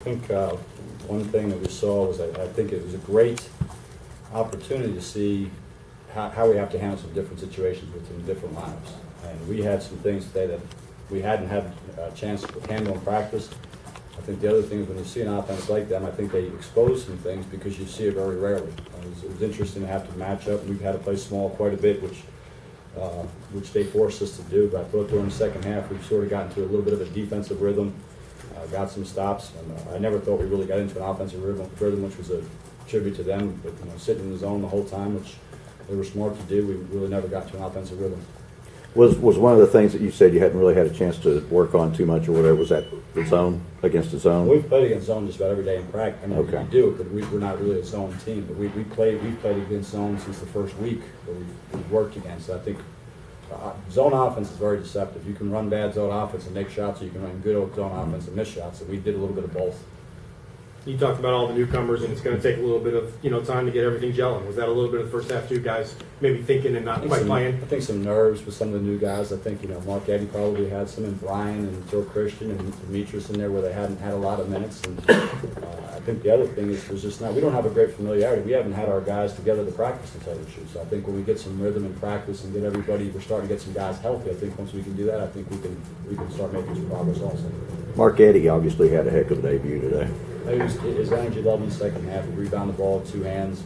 I think one thing that we saw was I think it was a great opportunity to see how we have to handle some different situations within different lineups. And we had some things today that we hadn't had a chance to handle in practice. I think the other thing is when you see an offense like them, I think they expose some things because you see it very rarely. It was interesting to have to match up. We've had to play small quite a bit, which they forced us to do. But I thought during the second half, we've sort of gotten to a little bit of a defensive rhythm, got some stops. And I never thought we really got into an offensive rhythm, which was a tribute to them. But sitting in the zone the whole time, which they were smart to do, we really never got to an offensive rhythm. Was one of the things that you said you hadn't really had a chance to work on too much or whatever, was that the zone, against the zone? We've played against zone just about every day in practice. I mean, Okay. we do it, but we're not really a zone team. But we've played against zone since the first week that we've worked against. So I think zone offense is very deceptive. You can run bad zone offense and make shots, or you can run good old zone offense and miss shots. So we did a little bit of both. You talked about all the newcomers, and it's going to take a little bit of time to get everything gelling. Was that a little bit of the first half too, guys maybe thinking and not quite playing? I think some nerves with some of the new guys. I think Mark Eddy probably had some, and Brian and Joe Christian and Demetrius in there where they hadn't had a lot of minutes. And I think the other thing is there's just we don't have a great familiarity. We haven't had our guys together to practice in shoe. So I think when we get some rhythm in practice and get everybody, we're starting to get some guys healthy. I think once we can do that, I think we can start making some progress also. Mark Eddy obviously had a heck of a debut today. His energy level in the second half, he rebounded the ball with two hands,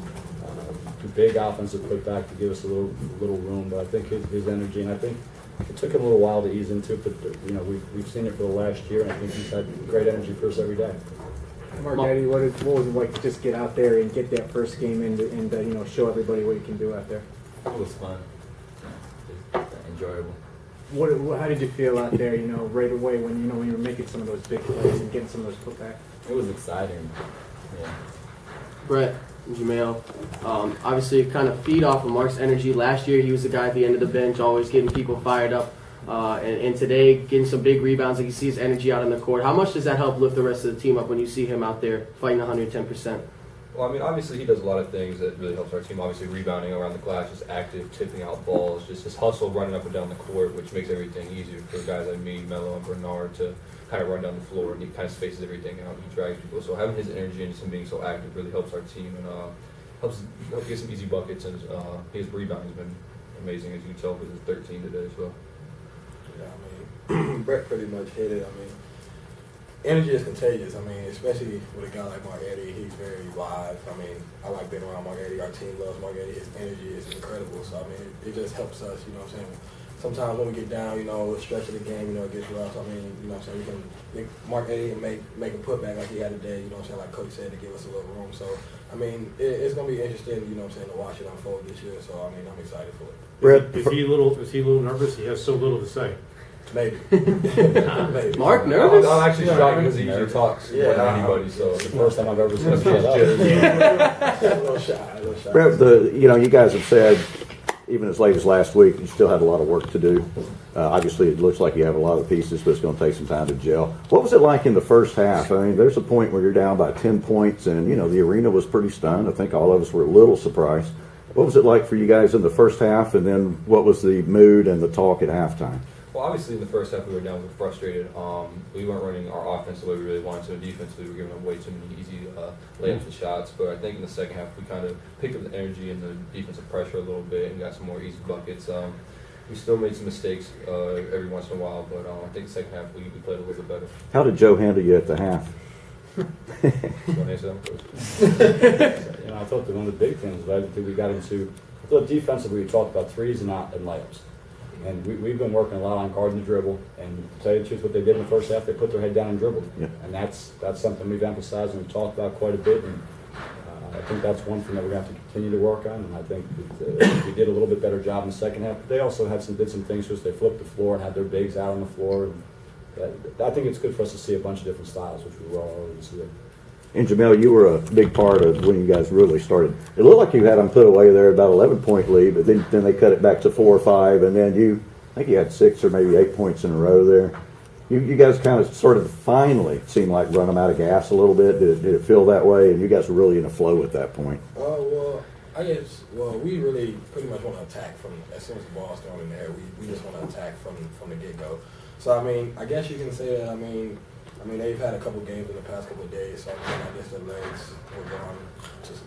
two big offensive putback to give us a little room. But I think his energy, and I think it took him a little while to ease into it. But we've seen it for the last year, and I think he's had great energy for us every day. Mark Eddy, what was it like to just get out there and get that first game in and show everybody what you can do out there? It was fun, enjoyable. How did you feel out there? Right away when when you were making some of those big plays and getting some of those putbacks. It was exciting. Yeah. Brett, Jamel, obviously kind of feed off of Mark's energy. Last year he was the guy at the end of the bench, always getting people fired up. And today getting some big rebounds, like you see his energy out on the court. How much does that help lift the rest of the team up when you see him out there fighting 110%? Well, I mean, obviously he does a lot of things that really helps our team. Obviously rebounding around the glass, just active, tipping out balls, just his hustle running up and down the court, which makes everything easier for guys like me, Melo, and Bernard to kind of run down the floor, and he kind of spaces everything out. He drags people. So having his energy and just him being so active really helps our team and helps get some easy buckets. And his rebounding has been amazing, as you can tell, with his 13 today as well. Yeah, I mean, Brett pretty much hit it. I mean, energy is contagious. I mean, especially with a guy like Mark Eddy, he's very live. I mean, I like being around Mark Eddy. Our team loves Mark Eddy. His energy is incredible. So, I mean, it just helps us, what I'm saying. Sometimes when we get down, a stretch of the game, it gets rough. I mean, what I'm saying, we can make Mark Eddy and make a putback like he had today, what I'm saying, like Coach said, to give us a little room. So, I mean, it's going to be interesting, what I'm saying, to watch it unfold this year. So, I mean, I'm excited for it. Brett, Is he a little nervous? He has so little to say. Maybe. Maybe. Mark nervous? I'm actually shocked because he usually talks more than anybody. So It's the first time I've ever seen him shut up. a little shy. Brett, you guys have said, even as late as last week, you still had a lot of work to do. Obviously, it looks like you have a lot of pieces, but it's going to take some time to gel. What was it like in the first half? I mean, there's a point where you're down by 10 points, and, the arena was pretty stunned. I think all of us were a little surprised. What was it like for you guys in the first half, and then what was the mood and the talk at halftime? Well, obviously in the first half we were down, we were frustrated. We weren't running our offense the way we really wanted to. Defensively, we were giving away too many easy layups and shots. But I think in the second half we kind of picked up the energy and the defensive pressure a little bit and got some more easy buckets. We still made some mistakes every once in a while, but I think the second half we played a little bit better. How did Joe handle you at the half? You want to answer that, Coach? I thought that one of the big things was I think we got into. I thought defensively we talked about threes and layups. And we've been working a lot on guarding the dribble. And to tell you the truth, what they did in the first half, they put their head down and dribbled. Yeah. And that's something we've emphasized and we've talked about quite a bit. And I think that's one thing that we're going to have to continue to work on. And I think that, we did a little bit better job in the second half. But they also did some things to us. They flipped the floor and had their bigs out on the floor. And I think it's good for us to see a bunch of different styles, which we were all already seeing. And Jamel, you were a big part of when you guys really started. It looked like you had them put away there about 11-point lead, but then they cut it back to 4 or 5, and then I think you had 6 or maybe 8 points in a row there. You guys kind of sort of finally seemed like run them out of gas a little bit. Did it feel that way? And you guys were really in a flow at that point. We really pretty much want to attack from as soon as the ball's thrown in there. We just want to attack from the get-go. So, I mean, I guess you can say that, I mean, they've had a couple games in the past couple of days, so I guess their legs were gone,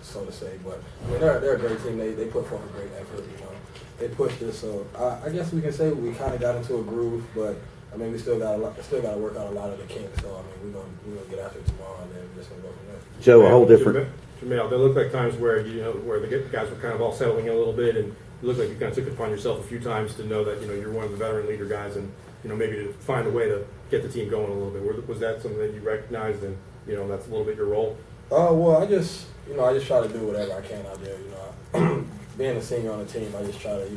so to say. But I mean, they're a great team. They put forth a great effort. You know, they pushed us. So I guess we can say we kind of got into a groove, but I mean, we still got to work out a lot of the kinks. So I mean, we're gonna get after it tomorrow, and then we're just gonna go from there. Joe, a whole different. Jamel, there looked like times where where the guys were kind of all settling in a little bit, and it looked like you kind of took it upon yourself a few times to know that you're one of the veteran leader guys, and maybe to find a way to get the team going a little bit. Was that something that you recognized, and that's a little bit your role? Well, I just try to do whatever I can out there. Being a senior on the team, I just try to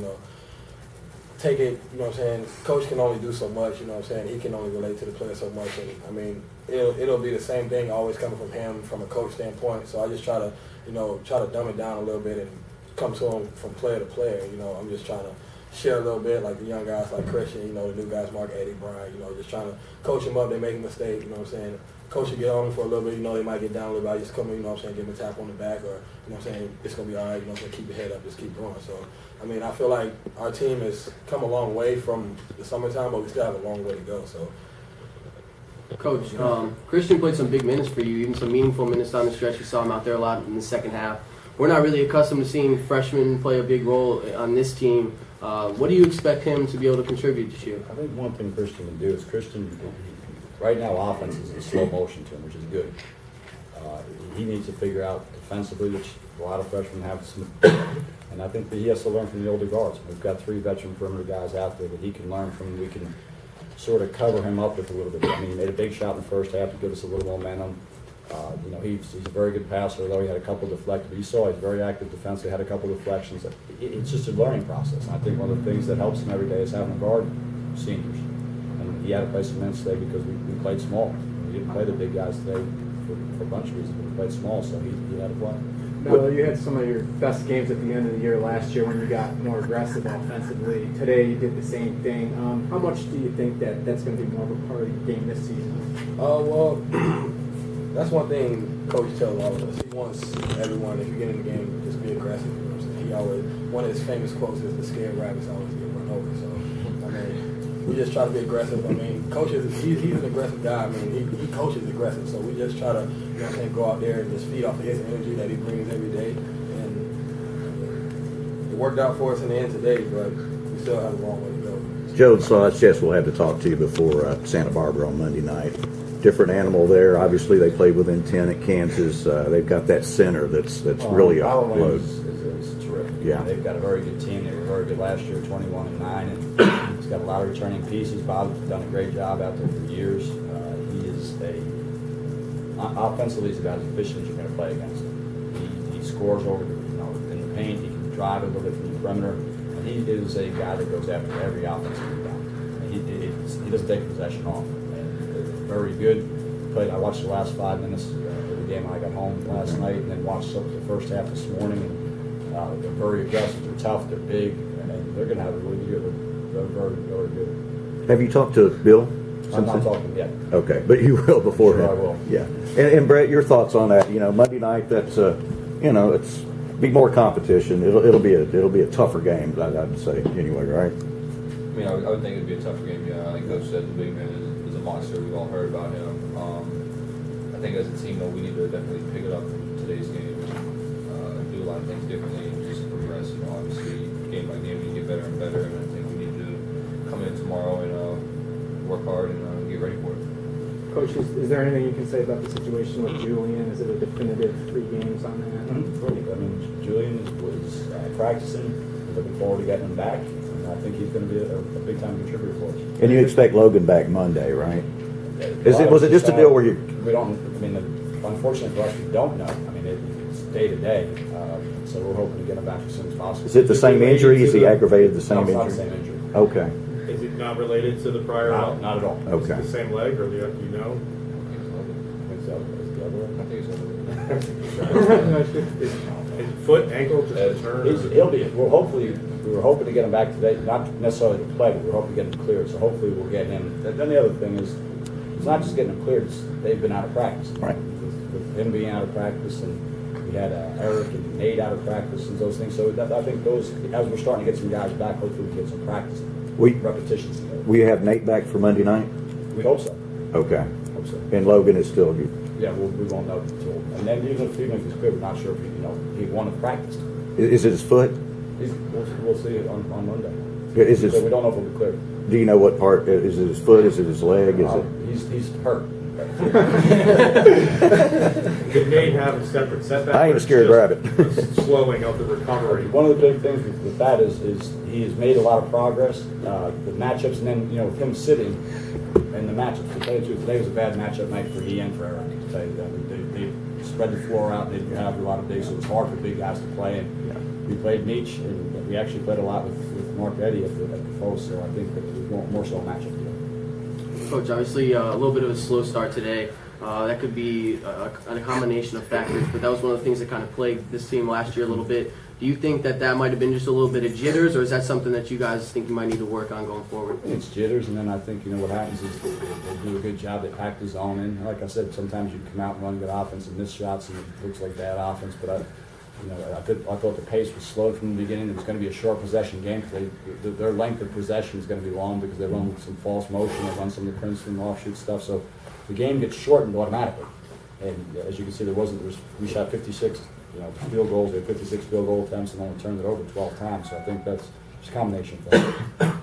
take it. You know what I'm saying? Coach can only do so much. You know what I'm saying? He can only relate to the player so much, and I mean, it'll be the same thing always coming from him from a coach standpoint. So I just try to dumb it down a little bit and come to him from player to player. I'm just trying to share a little bit, like the young guys like Christian, the new guys Mark, Eddie, Brian, just trying to coach them up. They make a mistake, you know what I'm saying? Coach will get on them for a little bit, they might get down a little bit. I just come in, you know what I'm saying, give them a tap on the back, or, you know what I'm saying, it's going to be all right, keep your head up, just keep going. So, I mean, I feel like our team has come a long way from the summertime, but we still have a long way to go, so. Coach, Christian played some big minutes for you, even some meaningful minutes down the stretch. You saw him out there a lot in the second half. We're not really accustomed to seeing freshmen play a big role on this team. What do you expect him to be able to contribute this year? I think one thing Christian can do is right now offense is in slow motion to him, which is good. He needs to figure out defensively, which a lot of freshmen have some, and I think that he has to learn from the older guards. We've got 3 veteran perimeter guys out there that he can learn from. We can sort of cover him up with a little bit. I mean, he made a big shot in the first half to give us a little momentum. He's a very good passer, although he had a couple deflected. But you saw he's very active defensively, had a couple deflections. It's just a learning process. And I think one of the things that helps him every day is having a guard seniors. And he had to play some minutes today because we played small. We didn't play the big guys today for a bunch of reasons, but we played small, so he had to play. Now, you had some of your best games at the end of the year last year when you got more aggressive offensively. Today you did the same thing. How much do you think that's going to be more of a part of your game this season? Well, that's one thing Coach tells all of us. He wants everyone, if you get in the game, just be aggressive. You know what I'm saying? He always, one of his famous quotes is, "The scared rabbits always get run over." So, I mean, we just try to be aggressive. I mean, Coach he's an aggressive guy. I mean, he coaches aggressive. So we just try to, go out there and just feed off of his energy that he brings every day. And it worked out for us in the end today, but we still have a long way to go. Joe and Sauce, yes, we'll have to talk to you before Santa Barbara on Monday night. Different animal there. Obviously, they played within 10 at Kansas. They've got that center that's really a load. Is terrific. Yeah. They've got a very good team. They were very good last year, 21-9, and he's got a lot of returning pieces. Bob's done a great job out there for years. He is offensively, he's about as efficient as you're going to play against him. He scores over, in the paint. He can drive a little bit from the perimeter, and he is a guy that goes after every offensive rebound. He doesn't take possession off. Very good. I watched the last 5 minutes of the game when I got home last night, and then watched the first half this morning. They're very aggressive. They're tough. They're big, and they're going to have a really good year. They're very, very good. Have you talked to Bill? I'm not talking yet. Okay, but you will before. Sure, I will. Yeah, and Brett, your thoughts on that? Monday night. That's it's be more competition. It'll be a tougher game. I'd say anyway, right? I mean, I would think it'd be a tougher game. Yeah, like Coach said, the big man is a monster. We've all heard about him. I think as a team, though, we need to definitely pick it up from today's game. Do a lot of things differently and just progress. Obviously, game by game, we get better and better. And I think we need to come in tomorrow and work hard and get ready for it. Coach, is there anything you can say about the situation with Julian? Is it a definitive 3 games on that? I mean, Julian was practicing. We're looking forward to getting him back. I think he's going to be a big-time contributor for us. And you expect Logan back Monday, right? Was it just a deal where you? We don't. I mean, unfortunately for us, we don't know. I mean, it's day to day. So we're hoping to get him back as soon as possible. Is it the same injury? Is he aggravated the same No, it's injury? not the same injury. Okay. Is it not related to the prior? Not at all. Is it Okay. the same leg, or do you know? I think so. Is the other one? I think it's Is it foot, ankle, just a turn? He'll be. We were hoping to get him back today, not necessarily to play, but we were hoping to get him cleared. So hopefully we'll get him. Then the other thing is, it's not just getting him cleared. They've been out of practice. Right. With him being out of practice, and we had Eric and Nate out of practice and those things. So I think those, as we're starting to get some guys back, hopefully we get some practice, repetitions. We have Nate back for Monday night. We hope so. Okay. Hope so. And Logan is still, Yeah, we won't know until, and then even if he's clear, we're not sure if he won the practice. is it his foot? We'll see it on Monday. Is So we his, don't know if it'll be clear. do you know what part, is it his foot, is it his leg, is it? He's hurt. It may have a separate setback. I ain't a but it's scared just rabbit. a slowing of the recovery. One of the big things with that is he has made a lot of progress. The matchups, and then with him sitting and the matchups. To tell you the truth, today was a bad matchup night for he and for Eric. To tell you that they spread the floor out. They didn't have a lot of bigs, so it was hard for big guys to play. And we played Meach, and we actually played a lot with Mark Eddy at the post. So I think that it was more so a matchup deal. Coach, obviously a little bit of a slow start today. That could be a combination of factors, but that was one of the things that kind of plagued this team last year a little bit. Do you think that might have been just a little bit of jitters, or is that something that you guys think you might need to work on going forward? It's jitters, and then I think what happens is they do a good job. They pack the zone in. Like I said, sometimes you come out and run good offense and miss shots, and it looks like bad offense. But I thought the pace was slow from the beginning. It was going to be a short possession game because their length of possession is going to be long because they run some false motion, they run some of the Princeton offshoot stuff. So the game gets shortened automatically. And as you can see, we shot 56 field goals. We had 56 field goal attempts and only turned it over 12 times. So I think that's just a combination of things.